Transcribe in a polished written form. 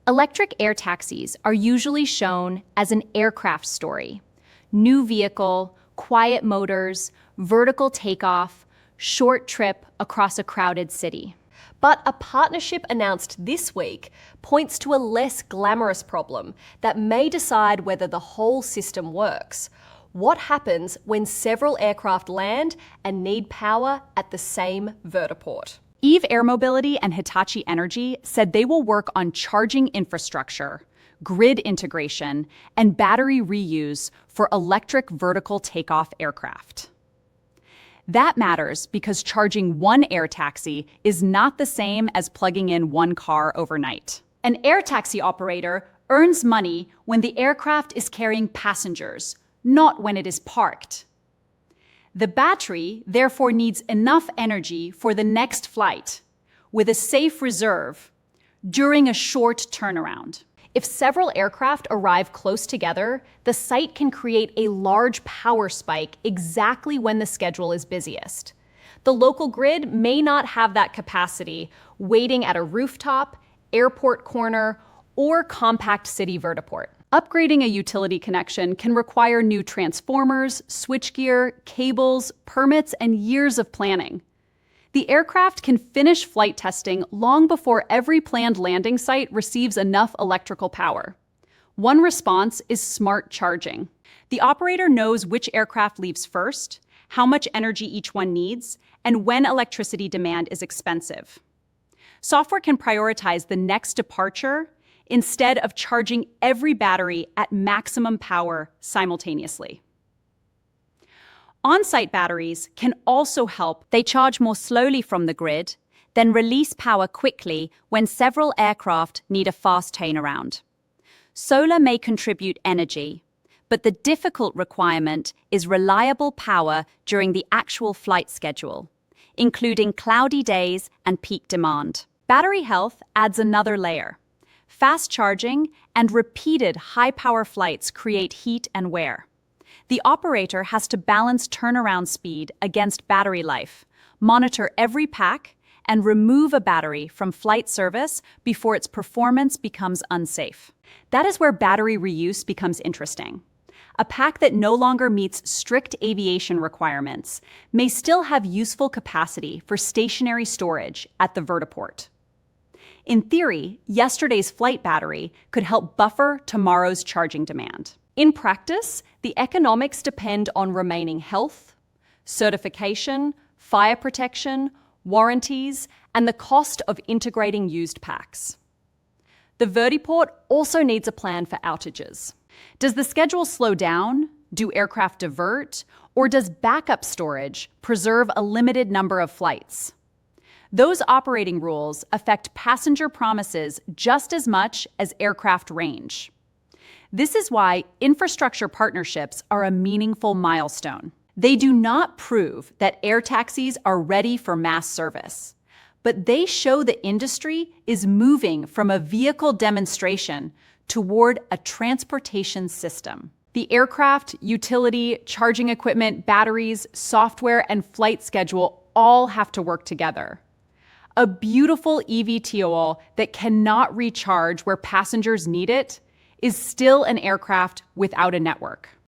Electric air taxis are usually shown as an aircraft story. New vehicle, quiet motors, vertical takeoff, short trip across a crowded city. But a partnership announced this week points to a less glamorous problem that may decide whether the whole system works. What happens when several aircraft land and need power at the same vertiport? Eve Air Mobility and Hitachi Energy said they will work on charging infrastructure, grid integration, and battery reuse for electric vertical takeoff aircraft. That matters because charging one air taxi is not the same as plugging in one car overnight. An air taxi operator earns money when the aircraft is carrying passengers, not when it is parked. The battery, therefore, needs enough energy for the next flight, with a safe reserve, during a short turnaround. If several aircraft arrive close together, the site can create a large power spike exactly when the schedule is busiest. The local grid may not have that capacity, waiting at a rooftop, airport corner, or compact city vertiport. Upgrading a utility connection can require new transformers, switchgear, cables, permits, and years of planning. The aircraft can finish flight testing long before every planned landing site receives enough electrical power. One response is smart charging. The operator knows which aircraft leaves first, how much energy each one needs, and when electricity demand is expensive. Software can prioritize the next departure instead of charging every battery at maximum power simultaneously. On-site batteries can also help. They charge more slowly from the grid, then release power quickly when several aircraft need a fast turnaround. Solar may contribute energy, but the difficult requirement is reliable power during the actual flight schedule, including cloudy days and peak demand. Battery health adds another layer. Fast charging and repeated high-power flights create heat and wear. The operator has to balance turnaround speed against battery life, monitor every pack, and remove a battery from flight service before its performance becomes unsafe. That is where battery reuse becomes interesting. A pack that no longer meets strict aviation requirements may still have useful capacity for stationary storage at the vertiport. In theory, yesterday's flight battery could help buffer tomorrow's charging demand. In practice, the economics depend on remaining health, certification, fire protection, warranties, and the cost of integrating used packs. The Vertiport also needs a plan for outages. Does the schedule slow down? Do aircraft divert? Or does backup storage preserve a limited number of flights? Those operating rules affect passenger promises just as much as aircraft range. This is why infrastructure partnerships are a meaningful milestone. They do not prove that air taxis are ready for mass service, but they show the industry is moving from a vehicle demonstration toward a transportation system. The aircraft, utility, charging equipment, batteries, software, and flight schedule all have to work together. A beautiful eVTOL that cannot recharge where passengers need it is still an aircraft without a network.